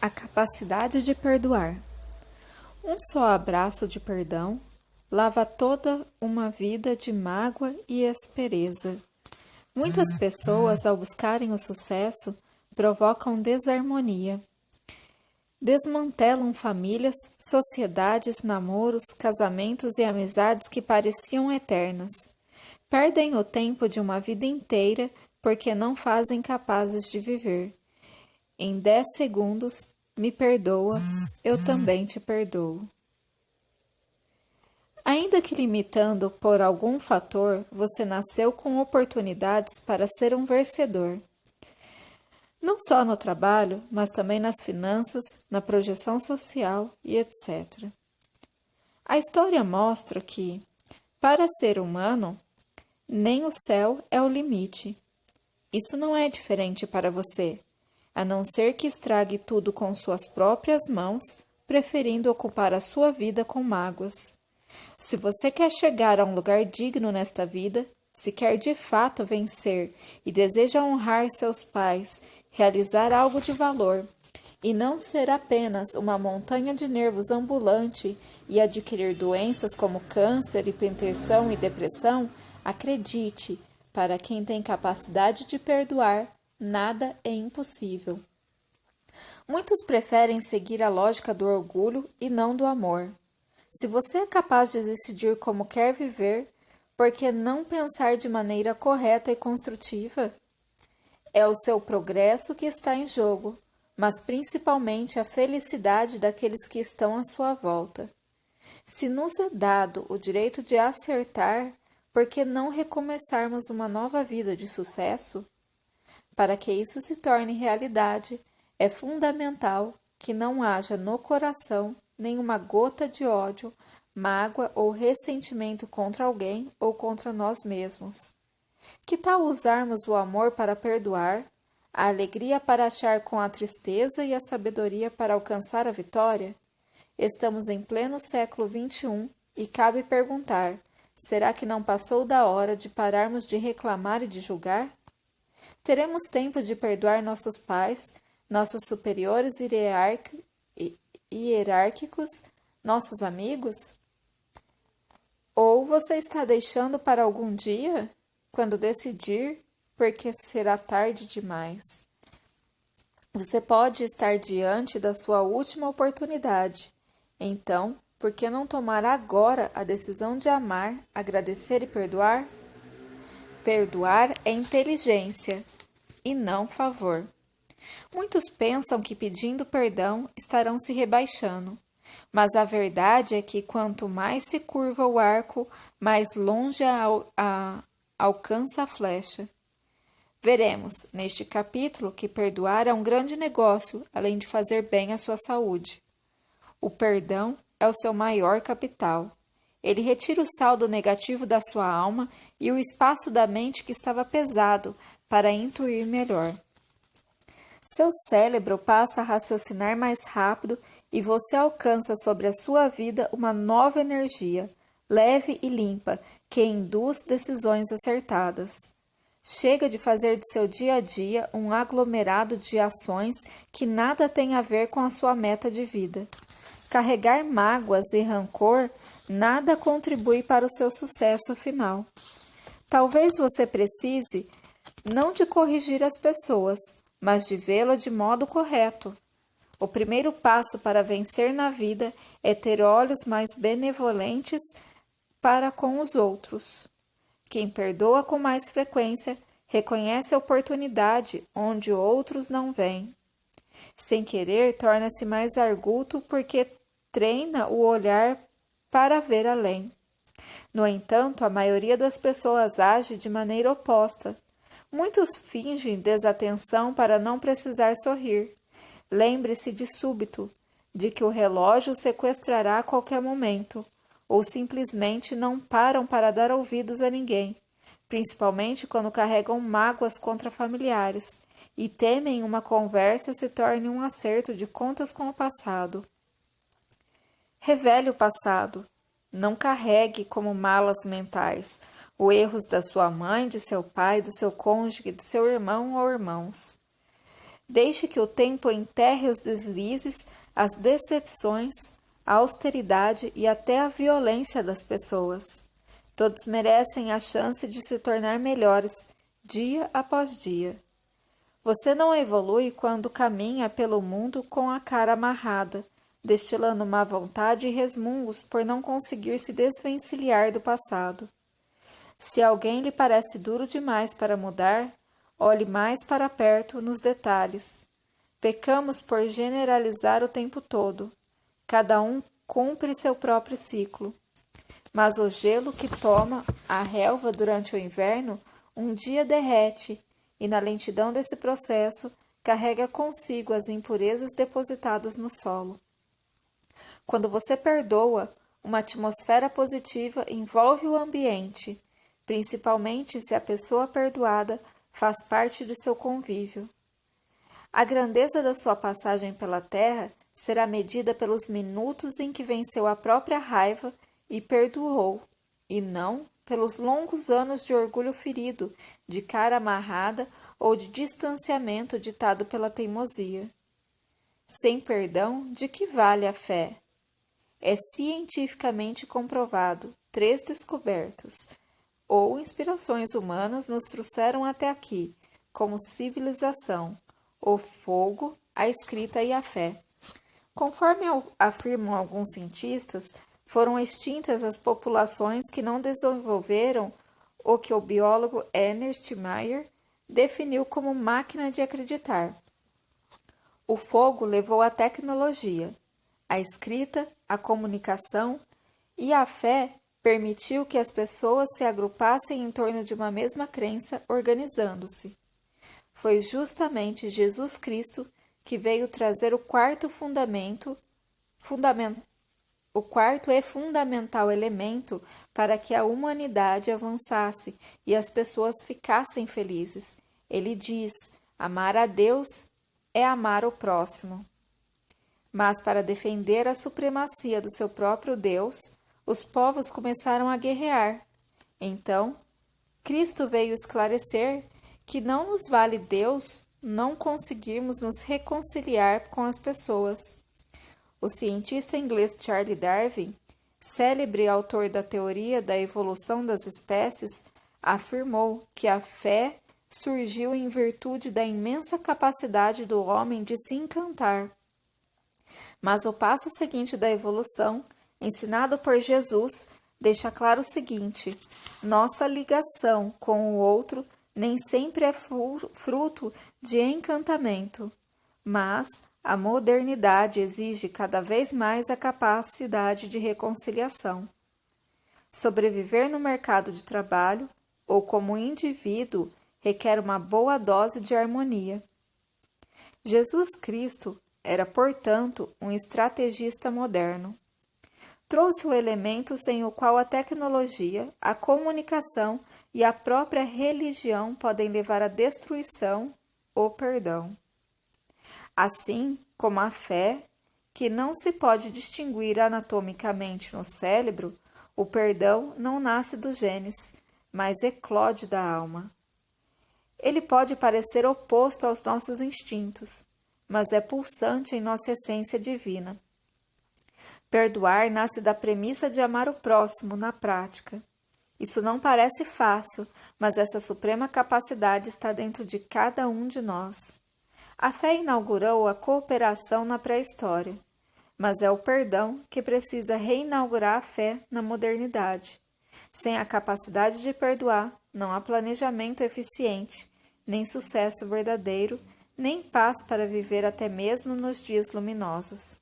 A capacidade de perdoar. Um só abraço de perdão lava toda uma vida de mágoa e aspereza. Muitas pessoas, ao buscarem o sucesso, provocam desarmonia. Desmantelam famílias, sociedades, namoros, casamentos e amizades que pareciam eternas. Perdem o tempo de uma vida inteira porque não fazem capazes de viver. Em 10 segundos, me perdoa, eu também te perdoo. Ainda que limitando por algum fator, você nasceu com oportunidades para ser um vencedor. Não só no trabalho, mas também nas finanças, na projeção social e etc. A história mostra que, para ser humano, nem o céu é o limite. Isso não é diferente para você, a não ser que estrague tudo com suas próprias mãos, preferindo ocupar a sua vida com mágoas. Se você quer chegar a um lugar digno nesta vida, se quer de fato vencer e deseja honrar seus pais, realizar algo de valor, e não ser apenas uma montanha de nervos ambulante e adquirir doenças como câncer, hipertensão e depressão, acredite, para quem tem capacidade de perdoar, nada é impossível. Muitos preferem seguir a lógica do orgulho e não do amor. Se você é capaz de decidir como quer viver, por que não pensar de maneira correta e construtiva? É o seu progresso que está em jogo, mas principalmente a felicidade daqueles que estão à sua volta. Se nos é dado o direito de acertar, por que não recomeçarmos uma nova vida de sucesso? Para que isso se torne realidade, é fundamental que não haja no coração nenhuma gota de ódio, mágoa ou ressentimento contra alguém ou contra nós mesmos. Que tal usarmos o amor para perdoar, a alegria para achar com a tristeza e a sabedoria para alcançar a vitória? Estamos em pleno século XXI e cabe perguntar: será que não passou da hora de pararmos de reclamar e de julgar? Teremos tempo de perdoar nossos pais, nossos superiores hierárquicos, nossos amigos? Ou você está deixando para algum dia, quando decidir, porque será tarde demais? Você pode estar diante da sua última oportunidade. Então, por que não tomar agora a decisão de amar, agradecer e perdoar? Perdoar é inteligência e não favor. Muitos pensam que pedindo perdão estarão se rebaixando, mas a verdade é que quanto mais se curva o arco, mais longe alcança a flecha. Veremos, neste capítulo, que perdoar é um grande negócio, além de fazer bem à sua saúde. O perdão é o seu maior capital. Ele retira o saldo negativo da sua alma e o espaço da mente que estava pesado para intuir melhor. Seu cérebro passa a raciocinar mais rápido e você alcança sobre a sua vida uma nova energia, leve e limpa, que induz decisões acertadas. Chega de fazer de seu dia a dia um aglomerado de ações que nada tem a ver com a sua meta de vida. Carregar mágoas e rancor nada contribui para o seu sucesso final. Talvez você precise não de corrigir as pessoas, mas de vê-la de modo correto. O primeiro passo para vencer na vida é ter olhos mais benevolentes para com os outros. Quem perdoa com mais frequência reconhece a oportunidade onde outros não veem. Sem querer, torna-se mais arguto porque treina o olhar para ver além. No entanto, a maioria das pessoas age de maneira oposta. Muitos fingem desatenção para não precisar sorrir. Lembre-se de súbito, de que o relógio sequestrará a qualquer momento, ou simplesmente não param para dar ouvidos a ninguém, principalmente quando carregam mágoas contra familiares, e temem uma conversa se torne um acerto de contas com o passado. Revele o passado. Não carregue como malas mentais os erros da sua mãe, de seu pai, do seu cônjuge, do seu irmão ou irmãos. Deixe que o tempo enterre os deslizes, as decepções, a austeridade e até a violência das pessoas. Todos merecem a chance de se tornar melhores, dia após dia. Você não evolui quando caminha pelo mundo com a cara amarrada, destilando má vontade e resmungos por não conseguir se desvencilhar do passado. Se alguém lhe parece duro demais para mudar, olhe mais para perto nos detalhes. Pecamos por generalizar o tempo todo. Cada um cumpre seu próprio ciclo. Mas o gelo que toma a relva durante o inverno um dia derrete, e na lentidão desse processo carrega consigo as impurezas depositadas no solo. Quando você perdoa, uma atmosfera positiva envolve o ambiente, principalmente se a pessoa perdoada faz parte de seu convívio. A grandeza da sua passagem pela terra será medida pelos minutos em que venceu a própria raiva e perdoou, e não pelos longos anos de orgulho ferido, de cara amarrada ou de distanciamento ditado pela teimosia. Sem perdão, de que vale a fé? É cientificamente comprovado, 3 descobertas ou inspirações humanas nos trouxeram até aqui, como civilização, o fogo, a escrita e a fé. Conforme afirmam alguns cientistas, foram extintas as populações que não desenvolveram o que o biólogo Ernest Mayr definiu como máquina de acreditar. O fogo levou a tecnologia, a escrita, a comunicação e a fé permitiu que as pessoas se agrupassem em torno de uma mesma crença, organizando-se. Foi justamente Jesus Cristo que veio trazer o quarto e fundamental elemento para que a humanidade avançasse e as pessoas ficassem felizes. Ele diz: amar a Deus é amar o próximo. Mas para defender a supremacia do seu próprio Deus, os povos começaram a guerrear. Então, Cristo veio esclarecer que não nos vale Deus não conseguirmos nos reconciliar com as pessoas. O cientista inglês Charles Darwin, célebre autor da teoria da evolução das espécies, afirmou que a fé surgiu em virtude da imensa capacidade do homem de se encantar. Mas o passo seguinte da evolução, ensinado por Jesus, deixa claro o seguinte: nossa ligação com o outro nem sempre é fruto de encantamento, mas a modernidade exige cada vez mais a capacidade de reconciliação. Sobreviver no mercado de trabalho ou como indivíduo requer uma boa dose de harmonia. Jesus Cristo era, portanto, um estrategista moderno. Trouxe o elemento sem o qual a tecnologia, a comunicação e a própria religião podem levar à destruição, o perdão. Assim como a fé, que não se pode distinguir anatomicamente no cérebro, o perdão não nasce dos genes, mas eclode da alma. Ele pode parecer oposto aos nossos instintos, mas é pulsante em nossa essência divina. Perdoar nasce da premissa de amar o próximo na prática. Isso não parece fácil, mas essa suprema capacidade está dentro de cada um de nós. A fé inaugurou a cooperação na pré-história, mas é o perdão que precisa reinaugurar a fé na modernidade. Sem a capacidade de perdoar, não há planejamento eficiente, nem sucesso verdadeiro, nem paz para viver até mesmo nos dias luminosos.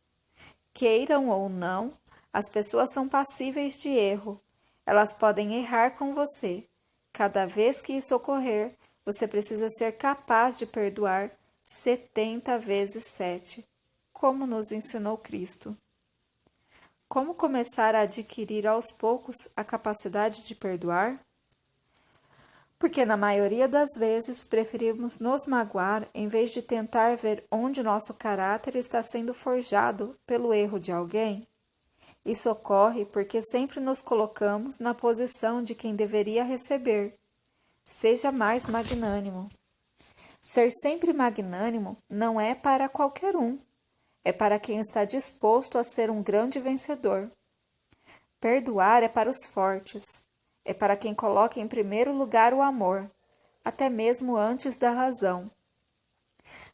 Queiram ou não, as pessoas são passíveis de erro. Elas podem errar com você. Cada vez que isso ocorrer, você precisa ser capaz de perdoar 70 vezes 7, como nos ensinou Cristo. Como começar a adquirir aos poucos a capacidade de perdoar? Porque na maioria das vezes preferimos nos magoar em vez de tentar ver onde nosso caráter está sendo forjado pelo erro de alguém. Isso ocorre porque sempre nos colocamos na posição de quem deveria receber. Seja mais magnânimo. Ser sempre magnânimo não é para qualquer um, é para quem está disposto a ser um grande vencedor. Perdoar é para os fortes, é para quem coloca em primeiro lugar o amor, até mesmo antes da razão.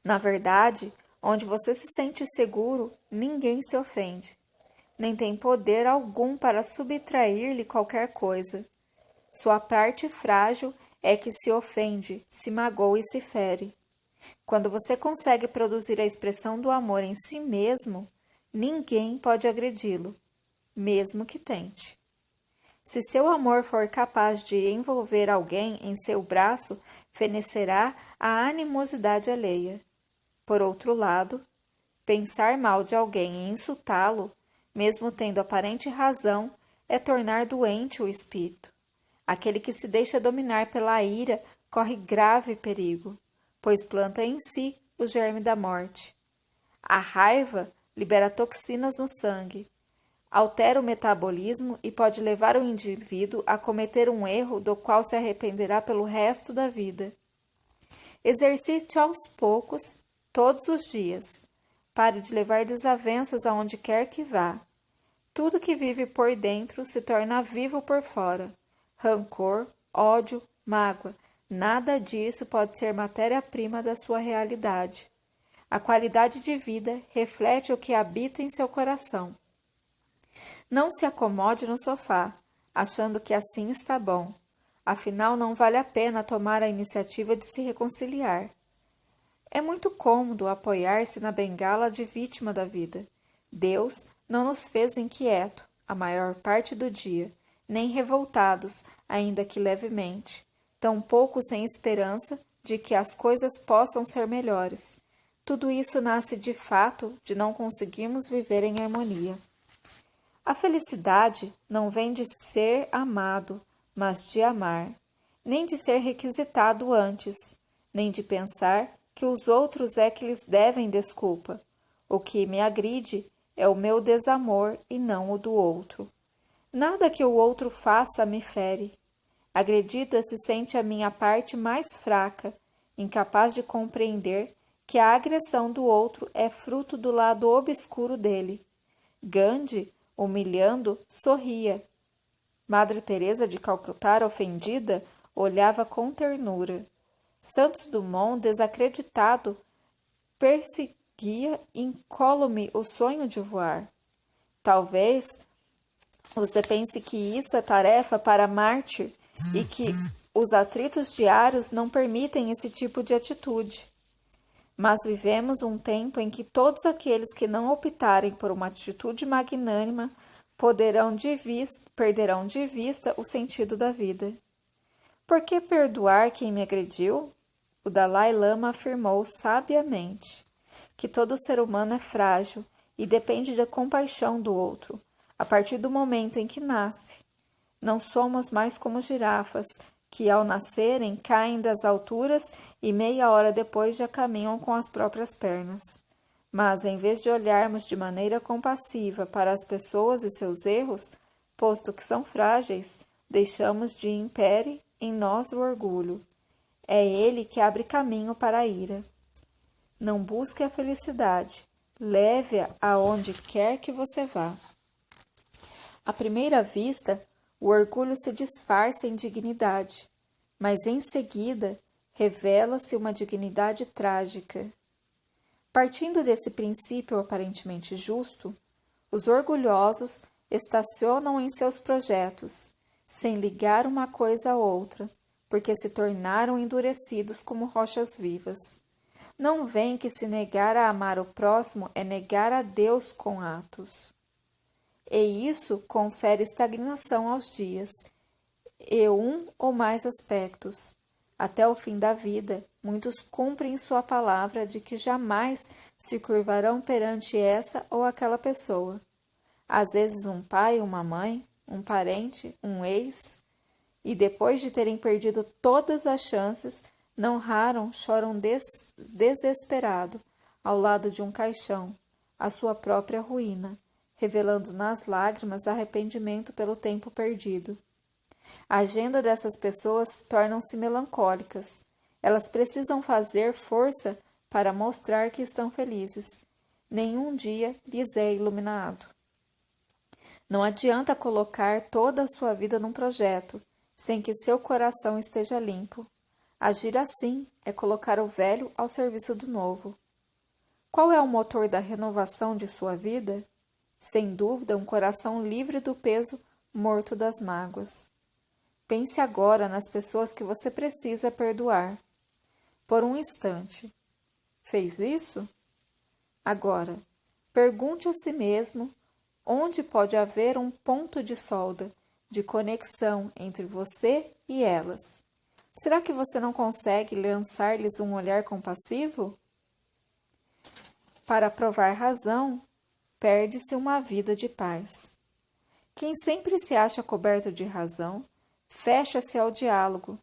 Na verdade, onde você se sente seguro, ninguém se ofende, nem tem poder algum para subtrair-lhe qualquer coisa. Sua parte frágil é que se ofende, se magoa e se fere. Quando você consegue produzir a expressão do amor em si mesmo, ninguém pode agredi-lo, mesmo que tente. Se seu amor for capaz de envolver alguém em seu braço, fenecerá a animosidade alheia. Por outro lado, pensar mal de alguém e insultá-lo, mesmo tendo aparente razão, é tornar doente o espírito. Aquele que se deixa dominar pela ira corre grave perigo, pois planta em si o germe da morte. A raiva libera toxinas no sangue, altera o metabolismo e pode levar o indivíduo a cometer um erro do qual se arrependerá pelo resto da vida. Exercite aos poucos, todos os dias. Pare de levar desavenças aonde quer que vá. Tudo que vive por dentro se torna vivo por fora. Rancor, ódio, mágoa, nada disso pode ser matéria-prima da sua realidade. A qualidade de vida reflete o que habita em seu coração. Não se acomode no sofá, achando que assim está bom. Afinal, não vale a pena tomar a iniciativa de se reconciliar. É muito cômodo apoiar-se na bengala de vítima da vida. Deus não nos fez inquieto, a maior parte do dia, nem revoltados, ainda que levemente, tampouco sem esperança de que as coisas possam ser melhores. Tudo isso nasce de fato de não conseguirmos viver em harmonia. A felicidade não vem de ser amado, mas de amar, nem de ser requisitado antes, nem de pensar que os outros é que lhes devem desculpa. O que me agride é o meu desamor e não o do outro. Nada que o outro faça me fere. Agredida se sente a minha parte mais fraca, incapaz de compreender que a agressão do outro é fruto do lado obscuro dele. Gandhi, humilhando, sorria. Madre Teresa de Calcutá, ofendida, olhava com ternura. Santos Dumont, desacreditado, perseguia incólume o sonho de voar. Talvez você pense que isso é tarefa para mártir e que os atritos diários não permitem esse tipo de atitude. Mas vivemos um tempo em que todos aqueles que não optarem por uma atitude magnânima perderão de vista o sentido da vida. Por que perdoar quem me agrediu? O Dalai Lama afirmou sabiamente que todo ser humano é frágil e depende da compaixão do outro, a partir do momento em que nasce. Não somos mais como girafas, que ao nascerem caem das alturas e meia hora depois já caminham com as próprias pernas. Mas, em vez de olharmos de maneira compassiva para as pessoas e seus erros, posto que são frágeis, deixamos de impere em nós o orgulho. É ele que abre caminho para a ira. Não busque a felicidade, leve-a aonde quer que você vá. À primeira vista, o orgulho se disfarça em dignidade, mas em seguida revela-se uma dignidade trágica. Partindo desse princípio aparentemente justo, os orgulhosos estacionam em seus projetos, sem ligar uma coisa à outra, porque se tornaram endurecidos como rochas vivas. Não veem que se negar a amar o próximo é negar a Deus com atos. E isso confere estagnação aos dias, e um ou mais aspectos. Até o fim da vida, muitos cumprem sua palavra de que jamais se curvarão perante essa ou aquela pessoa. Às vezes um pai, uma mãe, um parente, um ex, e depois de terem perdido todas as chances, não raro choram desesperado ao lado de um caixão, a sua própria ruína, revelando nas lágrimas arrependimento pelo tempo perdido. A agenda dessas pessoas tornam-se melancólicas. Elas precisam fazer força para mostrar que estão felizes. Nenhum dia lhes é iluminado. Não adianta colocar toda a sua vida num projeto, sem que seu coração esteja limpo. Agir assim é colocar o velho ao serviço do novo. Qual é o motor da renovação de sua vida? Sem dúvida, um coração livre do peso morto das mágoas. Pense agora nas pessoas que você precisa perdoar. Por um instante. Fez isso? Agora, pergunte a si mesmo onde pode haver um ponto de solda, de conexão entre você e elas. Será que você não consegue lançar-lhes um olhar compassivo? Para provar razão, perde-se uma vida de paz. Quem sempre se acha coberto de razão, fecha-se ao diálogo.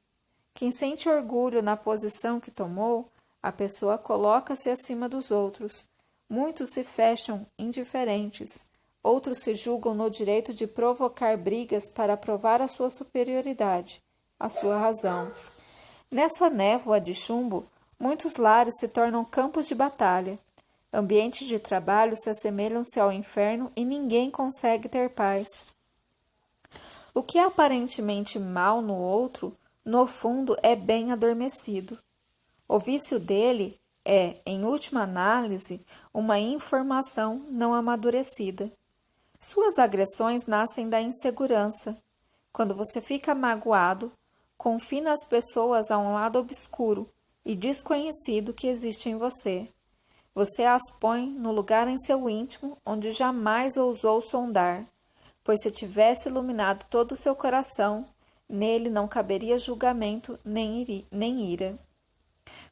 Quem sente orgulho na posição que tomou, a pessoa coloca-se acima dos outros. Muitos se fecham indiferentes, outros se julgam no direito de provocar brigas para provar a sua superioridade, a sua razão. Nessa névoa de chumbo, muitos lares se tornam campos de batalha. Ambientes de trabalho se assemelham-se ao inferno e ninguém consegue ter paz. O que é aparentemente mal no outro, no fundo, é bem adormecido. O vício dele é, em última análise, uma informação não amadurecida. Suas agressões nascem da insegurança. Quando você fica magoado, confina as pessoas a um lado obscuro e desconhecido que existe em você. Você as põe no lugar em seu íntimo onde jamais ousou sondar, pois se tivesse iluminado todo o seu coração, nele não caberia julgamento nem ira.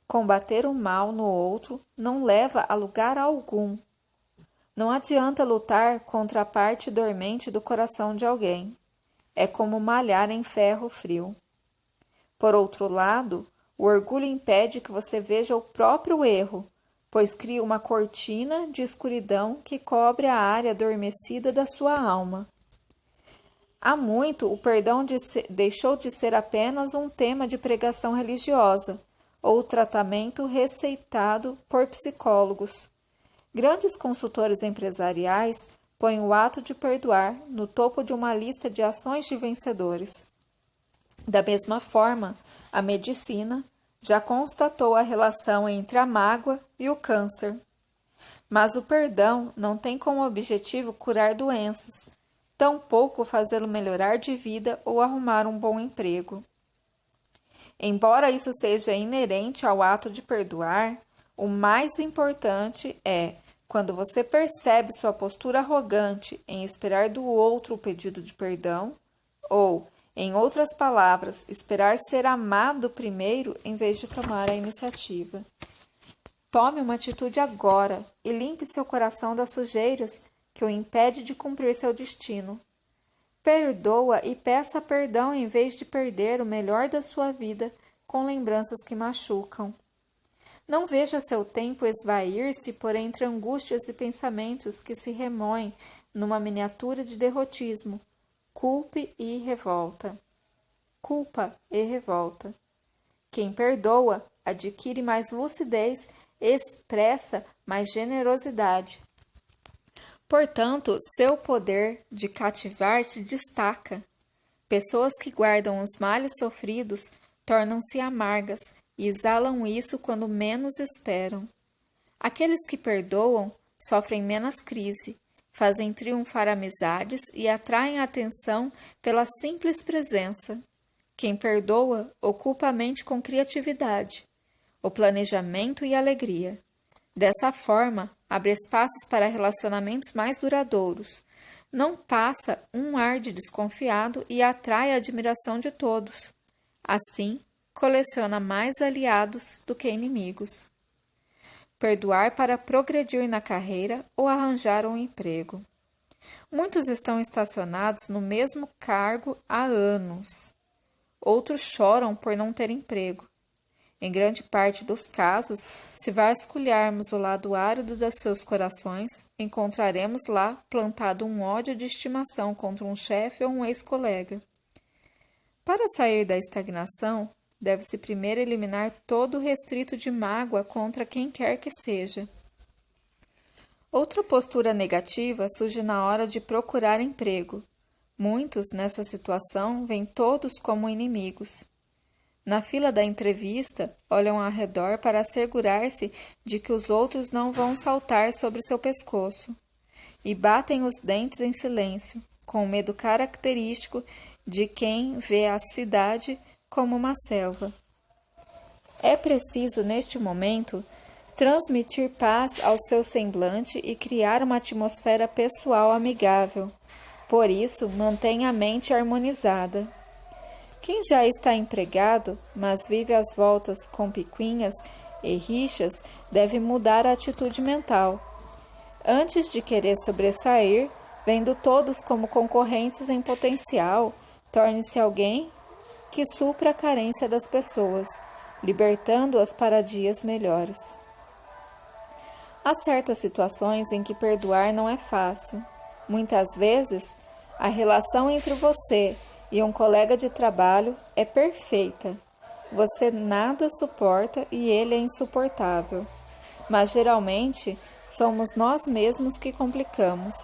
Combater o mal no outro não leva a lugar algum. Não adianta lutar contra a parte dormente do coração de alguém. É como malhar em ferro frio. Por outro lado, o orgulho impede que você veja o próprio erro, pois cria uma cortina de escuridão que cobre a área adormecida da sua alma. Há muito, o perdão deixou de ser apenas um tema de pregação religiosa ou tratamento receitado por psicólogos. Grandes consultores empresariais põem o ato de perdoar no topo de uma lista de ações de vencedores. Da mesma forma, a medicina já constatou a relação entre a mágoa e o câncer. Mas o perdão não tem como objetivo curar doenças, tampouco fazê-lo melhorar de vida ou arrumar um bom emprego. Embora isso seja inerente ao ato de perdoar, o mais importante é, quando você percebe sua postura arrogante em esperar do outro o pedido de perdão, ou, em outras palavras, esperar ser amado primeiro em vez de tomar a iniciativa. Tome uma atitude agora e limpe seu coração das sujeiras que o impede de cumprir seu destino. Perdoa e peça perdão em vez de perder o melhor da sua vida com lembranças que machucam. Não veja seu tempo esvair-se por entre angústias e pensamentos que se remoem numa miniatura de derrotismo, culpa e revolta. Quem perdoa adquire mais lucidez e expressa mais generosidade. Portanto, seu poder de cativar se destaca. Pessoas que guardam os males sofridos tornam-se amargas e exalam isso quando menos esperam. Aqueles que perdoam sofrem menos crise, fazem triunfar amizades e atraem a atenção pela simples presença. Quem perdoa ocupa a mente com criatividade, o planejamento e alegria. Dessa forma, abre espaços para relacionamentos mais duradouros. Não passa um ar de desconfiado e atrai a admiração de todos. Assim, coleciona mais aliados do que inimigos. Perdoar para progredir na carreira ou arranjar um emprego. Muitos estão estacionados no mesmo cargo há anos. Outros choram por não ter emprego. Em grande parte dos casos, se vasculharmos o lado árido dos seus corações, encontraremos lá plantado um ódio de estimação contra um chefe ou um ex-colega. Para sair da estagnação, deve-se primeiro eliminar todo o restrito de mágoa contra quem quer que seja. Outra postura negativa surge na hora de procurar emprego. Muitos, nessa situação, veem todos como inimigos. Na fila da entrevista, olham ao redor para assegurar-se de que os outros não vão saltar sobre seu pescoço. E batem os dentes em silêncio, com o medo característico de quem vê a cidade como uma selva. É preciso, neste momento, transmitir paz ao seu semblante e criar uma atmosfera pessoal amigável. Por isso, mantenha a mente harmonizada. Quem já está empregado, mas vive às voltas com picuinhas e rixas, deve mudar a atitude mental. Antes de querer sobressair, vendo todos como concorrentes em potencial, torne-se alguém que supra a carência das pessoas, libertando-as para dias melhores. Há certas situações em que perdoar não é fácil. Muitas vezes, a relação entre você e um colega de trabalho é perfeita. Você nada suporta e ele é insuportável. Mas geralmente, somos nós mesmos que complicamos.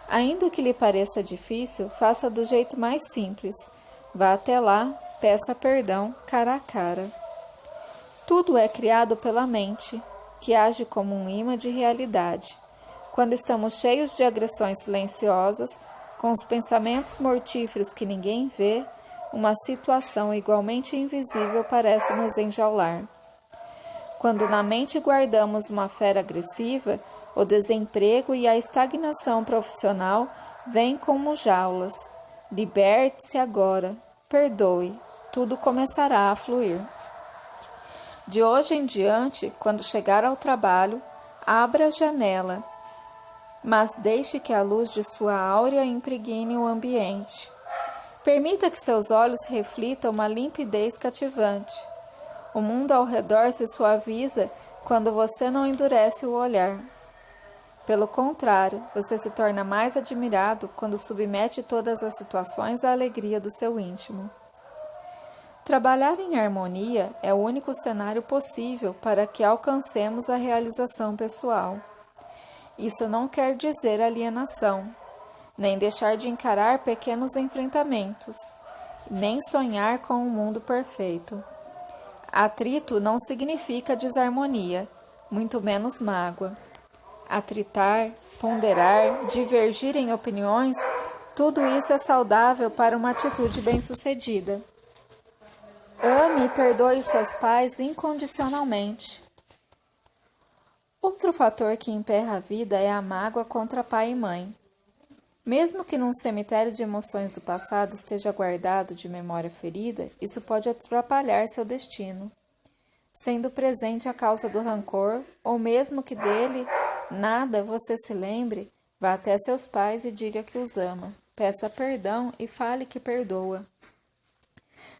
Ainda que lhe pareça difícil, faça do jeito mais simples. Vá até lá, peça perdão cara a cara. Tudo é criado pela mente, que age como um imã de realidade. Quando estamos cheios de agressões silenciosas, com os pensamentos mortíferos que ninguém vê, uma situação igualmente invisível parece nos enjaular. Quando na mente guardamos uma fera agressiva, o desemprego e a estagnação profissional vêm como jaulas. Liberte-se agora, perdoe, tudo começará a fluir. De hoje em diante, quando chegar ao trabalho, abra a janela, mas deixe que a luz de sua áurea impregne o ambiente. Permita que seus olhos reflitam uma limpidez cativante. O mundo ao redor se suaviza quando você não endurece o olhar. Pelo contrário, você se torna mais admirado quando submete todas as situações à alegria do seu íntimo. Trabalhar em harmonia é o único cenário possível para que alcancemos a realização pessoal. Isso não quer dizer alienação, nem deixar de encarar pequenos enfrentamentos, nem sonhar com um mundo perfeito. Atrito não significa desarmonia, muito menos mágoa. Atritar, ponderar, divergir em opiniões, tudo isso é saudável para uma atitude bem-sucedida. Ame e perdoe seus pais incondicionalmente. Outro fator que emperra a vida é a mágoa contra pai e mãe. Mesmo que num cemitério de emoções do passado esteja guardado de memória ferida, isso pode atrapalhar seu destino. Sendo presente a causa do rancor, ou mesmo que dele nada você se lembre, vá até seus pais e diga que os ama. Peça perdão e fale que perdoa.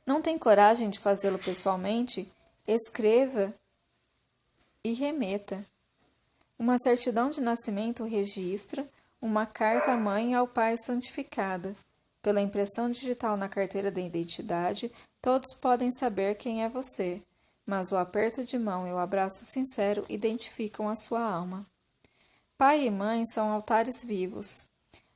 Não tem coragem de fazê-lo pessoalmente? Escreva e remeta. Uma certidão de nascimento registra uma carta à mãe e ao pai santificada. Pela impressão digital na carteira de identidade, todos podem saber quem é você, mas o aperto de mão e o abraço sincero identificam a sua alma. Pai e mãe são altares vivos.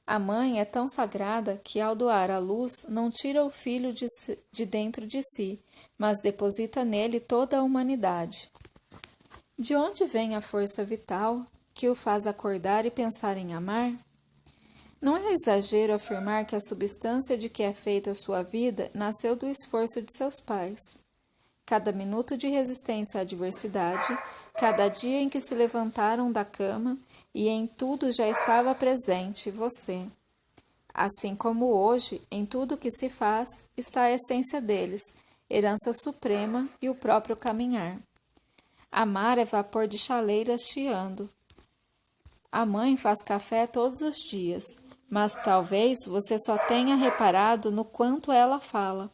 A mãe é tão sagrada que, ao doar a luz, não tira o filho de dentro de si, mas deposita nele toda a humanidade. De onde vem a força vital que o faz acordar e pensar em amar? Não é exagero afirmar que a substância de que é feita a sua vida nasceu do esforço de seus pais. Cada minuto de resistência à adversidade, cada dia em que se levantaram da cama, e em tudo já estava presente você. Assim como hoje, em tudo que se faz, está a essência deles, herança suprema e o próprio caminhar. Amar é vapor de chaleiras chiando. A mãe faz café todos os dias, mas talvez você só tenha reparado no quanto ela fala.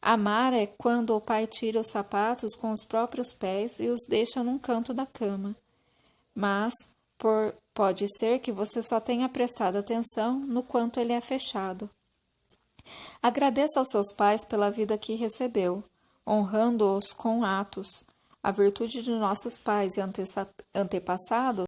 Amar é quando o pai tira os sapatos com os próprios pés e os deixa num canto da cama. Mas pode ser que você só tenha prestado atenção no quanto ele é fechado. Agradeça aos seus pais pela vida que recebeu. honrando-os com atos, a virtude de nossos pais e antepassados,